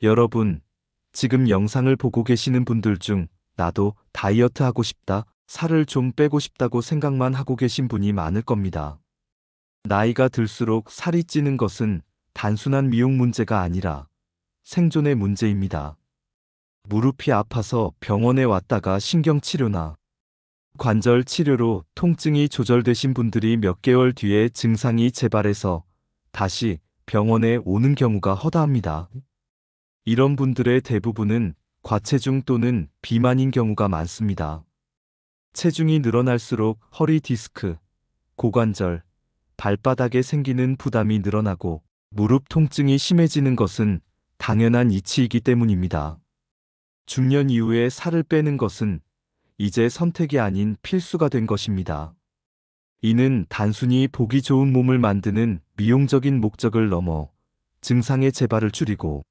여러분, 지금 영상을 보고 계시는 분들 중 나도 다이어트 하고 싶다, 살을 좀 빼고 싶다고 생각만 하고 계신 분이 많을 겁니다. 나이가 들수록 살이 찌는 것은 단순한 미용 문제가 아니라 생존의 문제입니다. 무릎이 아파서 병원에 왔다가 신경치료나 관절 치료로 통증이 조절되신 분들이 몇 개월 뒤에 증상이 재발해서 다시 병원에 오는 경우가 허다합니다. 이런 분들의 대부분은 과체중 또는 비만인 경우가 많습니다. 체중이 늘어날수록 허리 디스크, 고관절, 발바닥에 생기는 부담이 늘어나고 무릎 통증이 심해지는 것은 당연한 이치이기 때문입니다. 중년 이후에 살을 빼는 것은 이제 선택이 아닌 필수가 된 것입니다. 이는 단순히 보기 좋은 몸을 만드는 미용적인 목적을 넘어 증상의 재발을 줄이고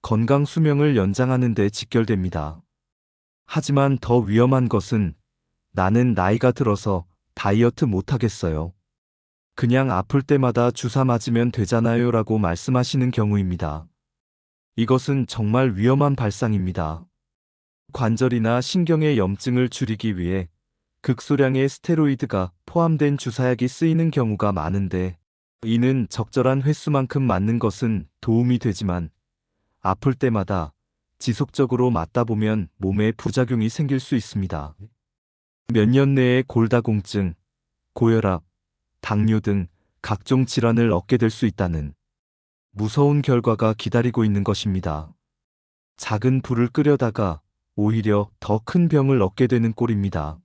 건강 수명을 연장하는 데 직결됩니다. 하지만 더 위험한 것은 나는 나이가 들어서 다이어트 못하겠어요. 그냥 아플 때마다 주사 맞으면 되잖아요 라고 말씀하시는 경우입니다. 이것은 정말 위험한 발상입니다. 관절이나 신경의 염증을 줄이기 위해 극소량의 스테로이드가 포함된 주사약이 쓰이는 경우가 많은데 이는 적절한 횟수만큼 맞는 것은 도움이 되지만 아플 때마다 지속적으로 맞다 보면 몸에 부작용이 생길 수 있습니다. 몇 년 내에 골다공증, 고혈압, 당뇨 등 각종 질환을 얻게 될 수 있다는 무서운 결과가 기다리고 있는 것입니다. 작은 불을 끄려다가 오히려 더 큰 병을 얻게 되는 꼴입니다.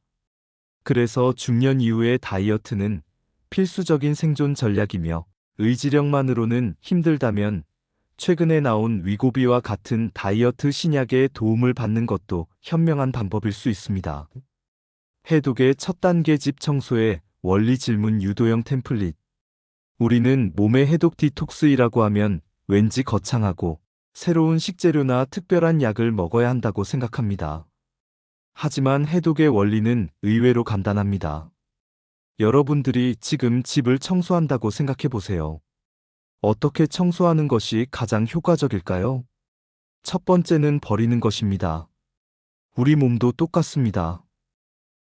그래서 중년 이후의 다이어트는 필수적인 생존 전략이며 의지력만으로는 힘들다면 최근에 나온 위고비와 같은 다이어트 신약의 도움을 받는 것도 현명한 방법일 수 있습니다. 해독의 첫 단계 집 청소의 원리 질문 유도형 템플릿. 우리는 몸의 해독 디톡스이라고 하면 왠지 거창하고 새로운 식재료나 특별한 약을 먹어야 한다고 생각합니다. 하지만 해독의 원리는 의외로 간단합니다. 여러분들이 지금 집을 청소한다고 생각해 보세요. 어떻게 청소하는 것이 가장 효과적일까요? 첫 번째는 버리는 것입니다. 우리 몸도 똑같습니다.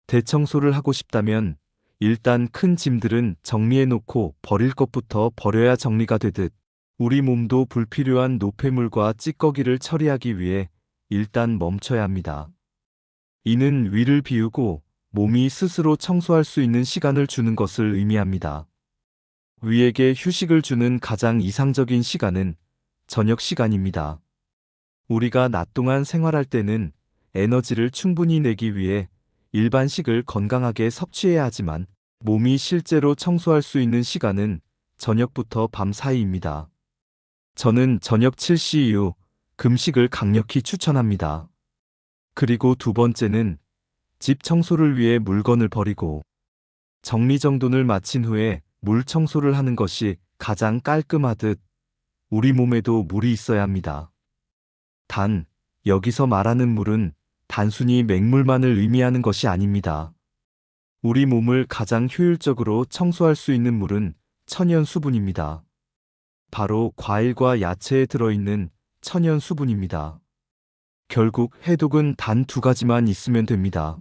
대청소를 하고 싶다면 일단 큰 짐들은 정리해 놓고 버릴 것부터 버려야 정리가 되듯 우리 몸도 불필요한 노폐물과 찌꺼기를 처리하기 위해 일단 멈춰야 합니다. 이는 위를 비우고 몸이 스스로 청소할 수 있는 시간을 주는 것을 의미합니다. 위에게 휴식을 주는 가장 이상적인 시간은 저녁 시간입니다. 우리가 낮 동안 생활할 때는 에너지를 충분히 내기 위해 일반식을 건강하게 섭취해야 하지만 몸이 실제로 청소할 수 있는 시간은 저녁부터 밤 사이입니다. 저는 저녁 7시 이후 금식을 강력히 추천합니다. 그리고 두 번째는 집 청소를 위해 물건을 버리고 정리정돈을 마친 후에 물 청소를 하는 것이 가장 깔끔하듯 우리 몸에도 물이 있어야 합니다. 단, 여기서 말하는 물은 단순히 맹물만을 의미하는 것이 아닙니다. 우리 몸을 가장 효율적으로 청소할 수 있는 물은 천연 수분입니다. 바로 과일과 야채에 들어있는 천연 수분입니다. 결국 해독은 단 두 가지만 있으면 됩니다.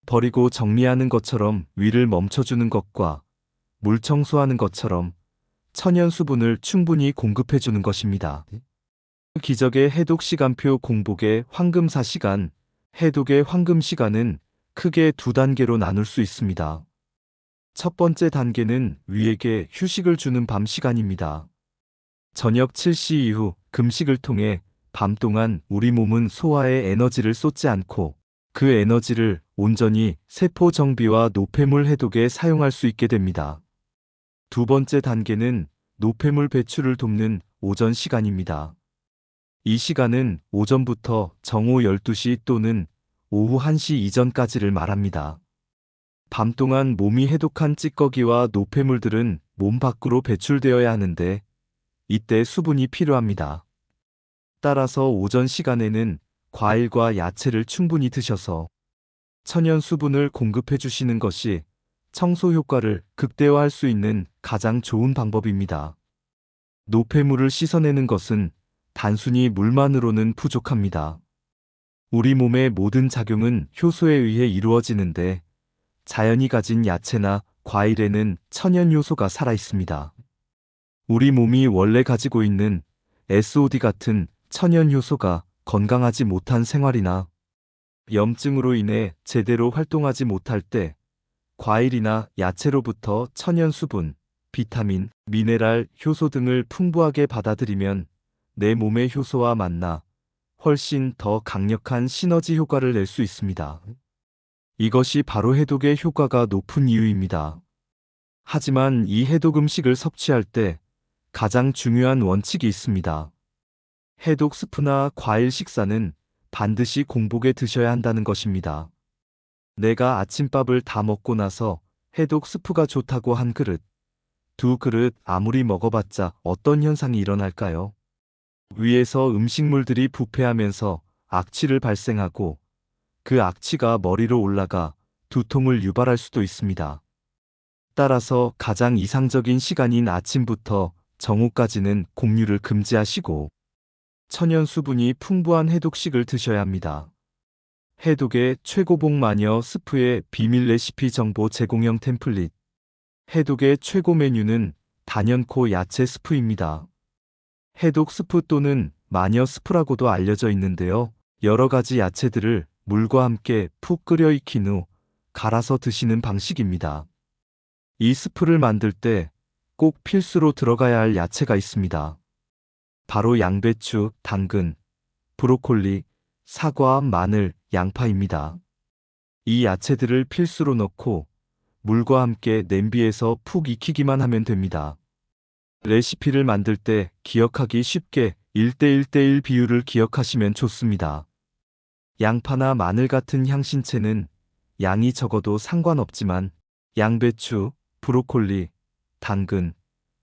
버리고 정리하는 것처럼 위를 멈춰주는 것과 물 청소하는 것처럼 천연 수분을 충분히 공급해주는 것입니다. 기적의 해독 시간표 공복의 황금 4시간, 해독의 황금 시간은 크게 두 단계로 나눌 수 있습니다. 첫 번째 단계는 위에게 휴식을 주는 밤 시간입니다. 저녁 7시 이후 금식을 통해 밤 동안 우리 몸은 소화에 에너지를 쏟지 않고 그 에너지를 온전히 세포 정비와 노폐물 해독에 사용할 수 있게 됩니다. 두 번째 단계는 노폐물 배출을 돕는 오전 시간입니다. 이 시간은 오전부터 정오 12시 또는 오후 1시 이전까지를 말합니다. 밤 동안 몸이 해독한 찌꺼기와 노폐물들은 몸 밖으로 배출되어야 하는데 이때 수분이 필요합니다. 따라서 오전 시간에는 과일과 야채를 충분히 드셔서 천연 수분을 공급해 주시는 것이 청소 효과를 극대화할 수 있는 가장 좋은 방법입니다. 노폐물을 씻어내는 것은 단순히 물만으로는 부족합니다. 우리 몸의 모든 작용은 효소에 의해 이루어지는데 자연이 가진 야채나 과일에는 천연 요소가 살아 있습니다. 우리 몸이 원래 가지고 있는 SOD 같은 천연 효소가 건강하지 못한 생활이나 염증으로 인해 제대로 활동하지 못할 때 과일이나 야채로부터 천연 수분, 비타민, 미네랄, 효소 등을 풍부하게 받아들이면 내 몸의 효소와 만나 훨씬 더 강력한 시너지 효과를 낼 수 있습니다. 이것이 바로 해독의 효과가 높은 이유입니다. 하지만 이 해독 음식을 섭취할 때 가장 중요한 원칙이 있습니다. 해독 스프나 과일 식사는 반드시 공복에 드셔야 한다는 것입니다. 내가 아침밥을 다 먹고 나서 해독 스프가 좋다고 한 그릇, 두 그릇 아무리 먹어봤자 어떤 현상이 일어날까요? 위에서 음식물들이 부패하면서 악취를 발생하고 그 악취가 머리로 올라가 두통을 유발할 수도 있습니다. 따라서 가장 이상적인 시간인 아침부터 정오까지는 곡류를 금지하시고 천연 수분이 풍부한 해독식을 드셔야 합니다. 해독의 최고봉 마녀 스프의 비밀 레시피 정보 제공형 템플릿. 해독의 최고 메뉴는 단연코 야채 스프입니다. 해독 스프 또는 마녀 스프라고도 알려져 있는데요. 여러 가지 야채들을 물과 함께 푹 끓여 익힌 후 갈아서 드시는 방식입니다. 이 스프를 만들 때 꼭 필수로 들어가야 할 야채가 있습니다. 바로 양배추, 당근, 브로콜리, 사과, 마늘, 양파입니다. 이 야채들을 필수로 넣고 물과 함께 냄비에서 푹 익히기만 하면 됩니다. 레시피를 만들 때 기억하기 쉽게 1:1:1 비율을 기억하시면 좋습니다. 양파나 마늘 같은 향신채는 양이 적어도 상관없지만 양배추, 브로콜리, 당근,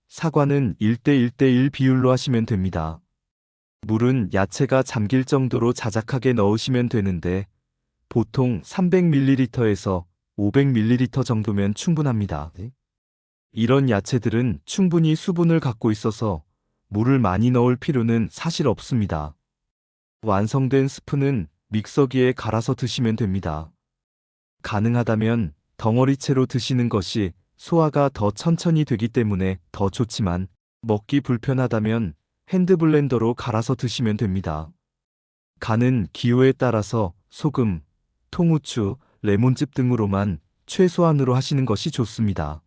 사과는 1:1:1 비율로 하시면 됩니다. 물은 야채가 잠길 정도로 자작하게 넣으시면 되는데 보통 300ml에서 500ml 정도면 충분합니다. 이런 야채들은 충분히 수분을 갖고 있어서 물을 많이 넣을 필요는 사실 없습니다. 완성된 스프는 믹서기에 갈아서 드시면 됩니다. 가능하다면 덩어리채로 드시는 것이 소화가 더 천천히 되기 때문에 더 좋지만 먹기 불편하다면 핸드블렌더로 갈아서 드시면 됩니다. 간은 기호에 따라서 소금, 통후추, 레몬즙 등으로만 최소한으로 하시는 것이 좋습니다.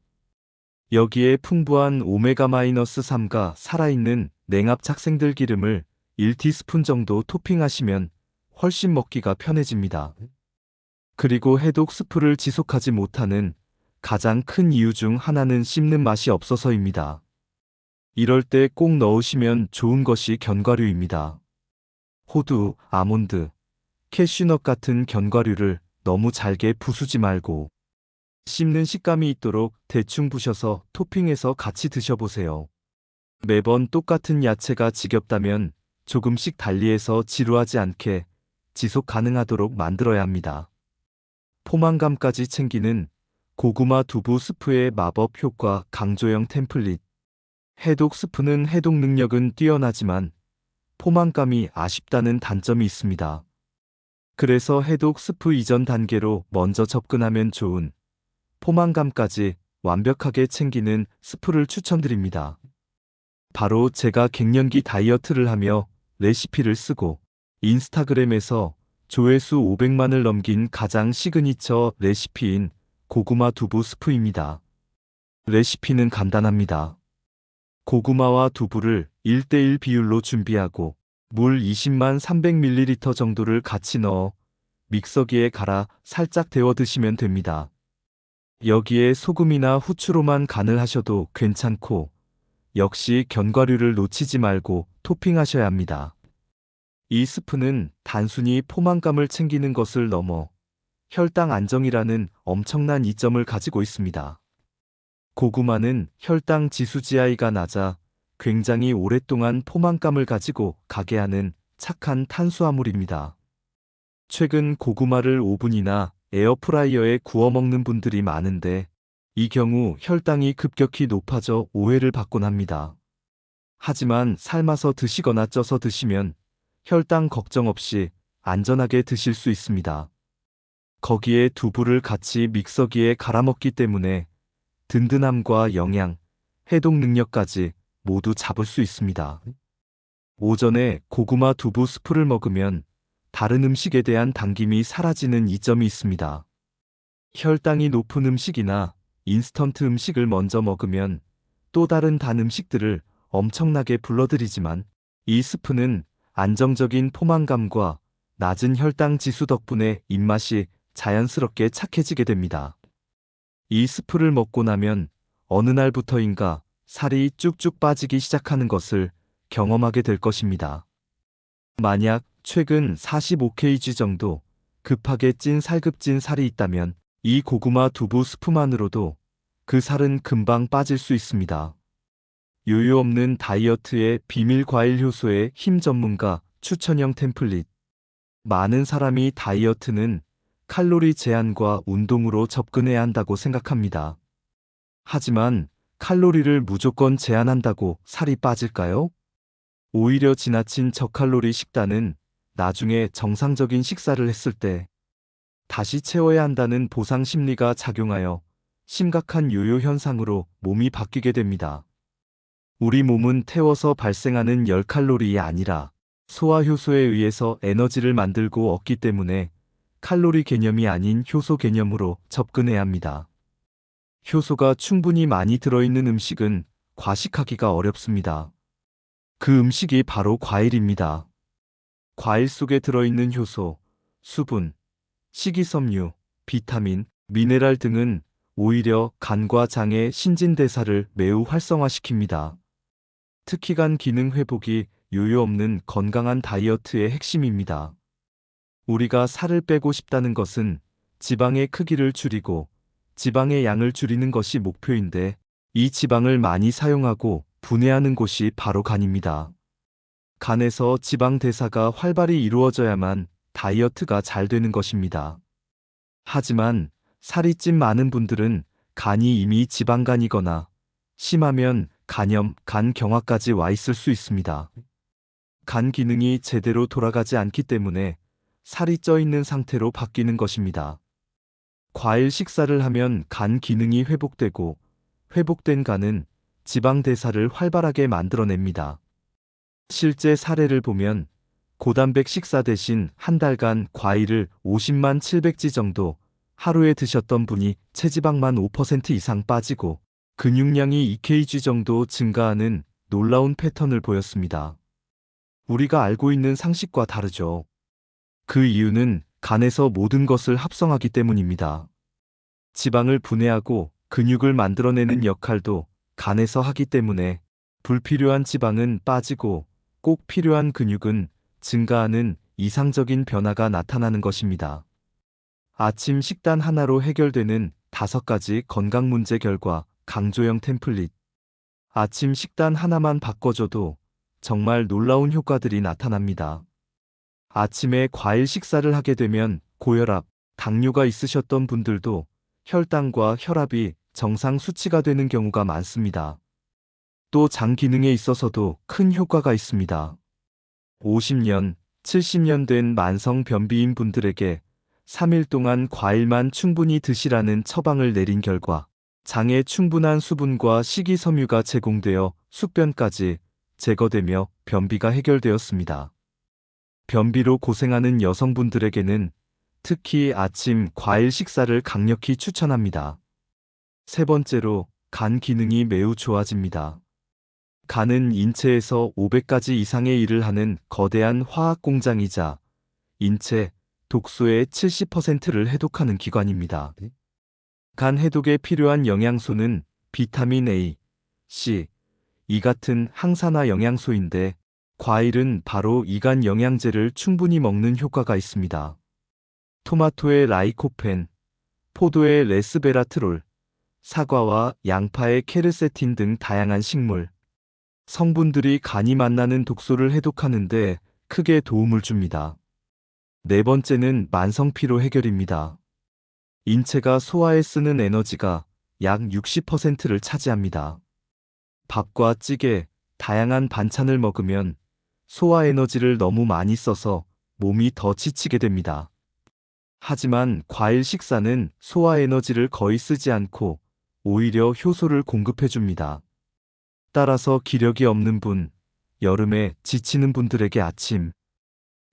여기에 풍부한 오메가-3가 살아있는 냉압 착생들 기름을 1티스푼 정도 토핑하시면 훨씬 먹기가 편해집니다. 그리고 해독 스프를 지속하지 못하는 가장 큰 이유 중 하나는 씹는 맛이 없어서입니다. 이럴 때 꼭 넣으시면 좋은 것이 견과류입니다. 호두, 아몬드, 캐슈넛 같은 견과류를 너무 잘게 부수지 말고 씹는 식감이 있도록 대충 부셔서 토핑해서 같이 드셔보세요. 매번 똑같은 야채가 지겹다면 조금씩 달리해서 지루하지 않게 지속 가능하도록 만들어야 합니다. 포만감까지 챙기는 고구마 두부 스프의 마법 효과 강조형 템플릿. 해독 스프는 해독 능력은 뛰어나지만 포만감이 아쉽다는 단점이 있습니다. 그래서 해독 스프 이전 단계로 먼저 접근하면 좋은 포만감까지 완벽하게 챙기는 스프를 추천드립니다. 바로 제가 갱년기 다이어트를 하며 레시피를 쓰고 인스타그램에서 조회수 500만을 넘긴 가장 시그니처 레시피인 고구마 두부 스프입니다. 레시피는 간단합니다. 고구마와 두부를 1:1 비율로 준비하고 물 20만 300ml 정도를 같이 넣어 믹서기에 갈아 살짝 데워 드시면 됩니다. 여기에 소금이나 후추로만 간을 하셔도 괜찮고 역시 견과류를 놓치지 말고 토핑하셔야 합니다. 이 스프는 단순히 포만감을 챙기는 것을 넘어 혈당 안정이라는 엄청난 이점을 가지고 있습니다. 고구마는 혈당 지수 GI가 낮아 굉장히 오랫동안 포만감을 가지고 가게 하는 착한 탄수화물입니다. 최근 고구마를 오븐이나 에어프라이어에 구워 먹는 분들이 많은데 이 경우 혈당이 급격히 높아져 오해를 받곤 합니다. 하지만 삶아서 드시거나 쪄서 드시면 혈당 걱정 없이 안전하게 드실 수 있습니다. 거기에 두부를 같이 믹서기에 갈아먹기 때문에 든든함과 영양, 해독 능력까지 모두 잡을 수 있습니다. 오전에 고구마 두부 스프를 먹으면 다른 음식에 대한 당김이 사라지는 이점이 있습니다. 혈당이 높은 음식이나 인스턴트 음식을 먼저 먹으면 또 다른 단 음식들을 엄청나게 불러들이지만 이 스프는 안정적인 포만감과 낮은 혈당 지수 덕분에 입맛이 자연스럽게 착해지게 됩니다. 이 스프를 먹고 나면 어느 날부터인가 살이 쭉쭉 빠지기 시작하는 것을 경험하게 될 것입니다. 만약 최근 45kg 정도 급하게 찐 살급진 살이 있다면 이 고구마 두부 스프만으로도 그 살은 금방 빠질 수 있습니다. 요요 없는 다이어트의 비밀 과일 효소의 힘 전문가 추천형 템플릿. 많은 사람이 다이어트는 칼로리 제한과 운동으로 접근해야 한다고 생각합니다. 하지만 칼로리를 무조건 제한한다고 살이 빠질까요? 오히려 지나친 저칼로리 식단은 나중에 정상적인 식사를 했을 때 다시 채워야 한다는 보상 심리가 작용하여 심각한 요요 현상으로 몸이 바뀌게 됩니다. 우리 몸은 태워서 발생하는 10칼로리이 아니라 소화 효소에 의해서 에너지를 만들고 얻기 때문에 칼로리 개념이 아닌 효소 개념으로 접근해야 합니다. 효소가 충분히 많이 들어있는 음식은 과식하기가 어렵습니다. 그 음식이 바로 과일입니다. 과일 속에 들어있는 효소, 수분, 식이섬유, 비타민, 미네랄 등은 오히려 간과 장의 신진대사를 매우 활성화시킵니다. 특히 간 기능 회복이 요요 없는 건강한 다이어트의 핵심입니다. 우리가 살을 빼고 싶다는 것은 지방의 크기를 줄이고 지방의 양을 줄이는 것이 목표인데 이 지방을 많이 사용하고 분해하는 곳이 바로 간입니다. 간에서 지방 대사가 활발히 이루어져야만 다이어트가 잘 되는 것입니다. 하지만 살이 찐 많은 분들은 간이 이미 지방간이거나 심하면 간염, 간경화까지 와 있을 수 있습니다. 간 기능이 제대로 돌아가지 않기 때문에 살이 쪄 있는 상태로 바뀌는 것입니다. 과일 식사를 하면 간 기능이 회복되고 회복된 간은 지방 대사를 활발하게 만들어냅니다. 실제 사례를 보면 고단백 식사 대신 한 달간 과일을 50만 700지 정도 하루에 드셨던 분이 체지방만 5% 이상 빠지고 근육량이 2kg 정도 증가하는 놀라운 패턴을 보였습니다. 우리가 알고 있는 상식과 다르죠. 그 이유는 간에서 모든 것을 합성하기 때문입니다. 지방을 분해하고 근육을 만들어내는 역할도 간에서 하기 때문에 불필요한 지방은 빠지고 꼭 필요한 근육은 증가하는 이상적인 변화가 나타나는 것입니다. 아침 식단 하나로 해결되는 5가지 건강 문제 결과 강조형 템플릿. 아침 식단 하나만 바꿔줘도 정말 놀라운 효과들이 나타납니다. 아침에 과일 식사를 하게 되면 고혈압, 당뇨가 있으셨던 분들도 혈당과 혈압이 정상 수치가 되는 경우가 많습니다. 또 장 기능에 있어서도 큰 효과가 있습니다. 50년, 70년 된 만성 변비인 분들에게 3일 동안 과일만 충분히 드시라는 처방을 내린 결과 장에 충분한 수분과 식이섬유가 제공되어 숙변까지 제거되며 변비가 해결되었습니다. 변비로 고생하는 여성분들에게는 특히 아침 과일 식사를 강력히 추천합니다. 세 번째로 간 기능이 매우 좋아집니다. 간은 인체에서 500가지 이상의 일을 하는 거대한 화학 공장이자 인체, 독소의 70%를 해독하는 기관입니다. 간 해독에 필요한 영양소는 비타민 A, C, E 같은 항산화 영양소인데 과일은 바로 이 간 영양제를 충분히 먹는 효과가 있습니다. 토마토의 라이코펜, 포도의 레스베라트롤, 사과와 양파의 케르세틴 등 다양한 식물, 성분들이 간이 만나는 독소를 해독하는 데 크게 도움을 줍니다. 네 번째는 만성피로 해결입니다. 인체가 소화에 쓰는 에너지가 약 60%를 차지합니다. 밥과 찌개, 다양한 반찬을 먹으면 소화 에너지를 너무 많이 써서 몸이 더 지치게 됩니다. 하지만 과일 식사는 소화 에너지를 거의 쓰지 않고 오히려 효소를 공급해 줍니다. 따라서 기력이 없는 분, 여름에 지치는 분들에게 아침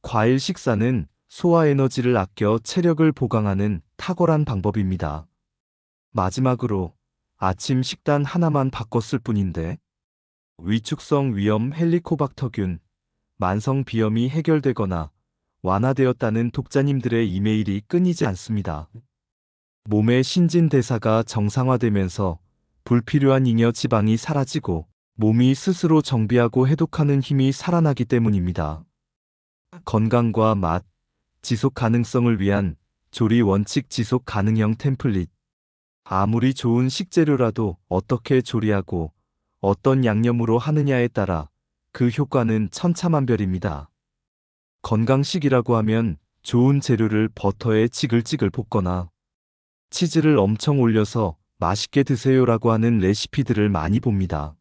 과일 식사는 소화 에너지를 아껴 체력을 보강하는 탁월한 방법입니다. 마지막으로 아침 식단 하나만 바꿨을 뿐인데 위축성 위염 헬리코박터균, 만성 비염이 해결되거나 완화되었다는 독자님들의 이메일이 끊이지 않습니다. 몸의 신진대사가 정상화되면서 불필요한 잉여 지방이 사라지고 몸이 스스로 정비하고 해독하는 힘이 살아나기 때문입니다. 건강과 맛, 지속 가능성을 위한 조리 원칙 지속 가능형 템플릿. 아무리 좋은 식재료라도 어떻게 조리하고 어떤 양념으로 하느냐에 따라 그 효과는 천차만별입니다. 건강식이라고 하면 좋은 재료를 버터에 지글지글 볶거나 치즈를 엄청 올려서 맛있게 드세요라고 하는 레시피들을 많이 봅니다.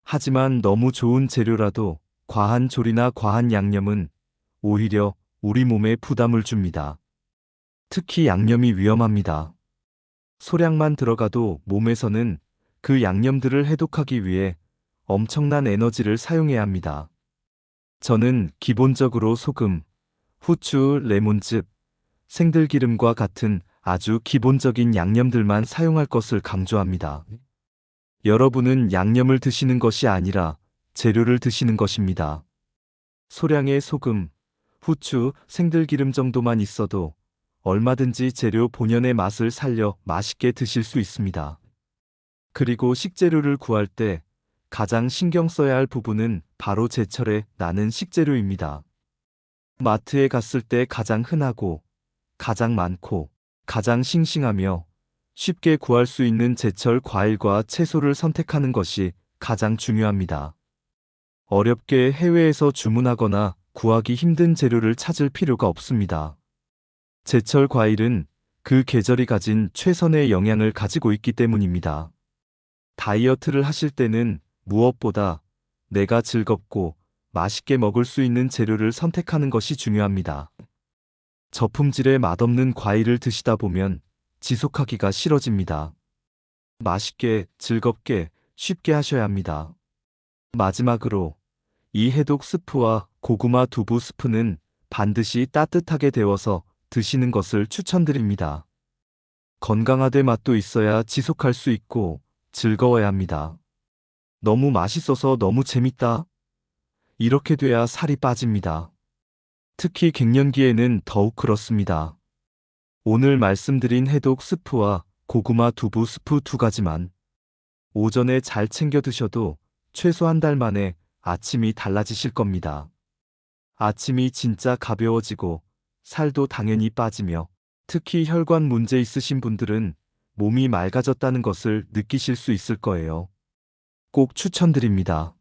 하지만 너무 좋은 재료라도 과한 조리나 과한 양념은 오히려 우리 몸에 부담을 줍니다. 특히 양념이 위험합니다. 소량만 들어가도 몸에서는 그 양념들을 해독하기 위해 엄청난 에너지를 사용해야 합니다. 저는 기본적으로 소금, 후추, 레몬즙, 생들기름과 같은 아주 기본적인 양념들만 사용할 것을 강조합니다. 여러분은 양념을 드시는 것이 아니라 재료를 드시는 것입니다. 소량의 소금, 후추, 생들기름 정도만 있어도 얼마든지 재료 본연의 맛을 살려 맛있게 드실 수 있습니다. 그리고 식재료를 구할 때 가장 신경 써야 할 부분은 바로 제철에 나는 식재료입니다. 마트에 갔을 때 가장 흔하고 가장 많고 가장 싱싱하며 쉽게 구할 수 있는 제철 과일과 채소를 선택하는 것이 가장 중요합니다. 어렵게 해외에서 주문하거나 구하기 힘든 재료를 찾을 필요가 없습니다. 제철 과일은 그 계절이 가진 최선의 영양을 가지고 있기 때문입니다. 다이어트를 하실 때는 무엇보다 내가 즐겁고 맛있게 먹을 수 있는 재료를 선택하는 것이 중요합니다. 저품질의 맛없는 과일을 드시다 보면 지속하기가 싫어집니다. 맛있게, 즐겁게, 쉽게 하셔야 합니다. 마지막으로 이 해독 스프와 고구마 두부 스프는 반드시 따뜻하게 데워서 드시는 것을 추천드립니다. 건강하되 맛도 있어야 지속할 수 있고 즐거워야 합니다. 너무 맛있어서 너무 재밌다. 이렇게 돼야 살이 빠집니다. 특히 갱년기에는 더욱 그렇습니다. 오늘 말씀드린 해독 스프와 고구마 두부 스프 두 가지만 오전에 잘 챙겨 드셔도 최소 한 달 만에 아침이 달라지실 겁니다. 아침이 진짜 가벼워지고 살도 당연히 빠지며 특히 혈관 문제 있으신 분들은 몸이 맑아졌다는 것을 느끼실 수 있을 거예요. 꼭 추천드립니다.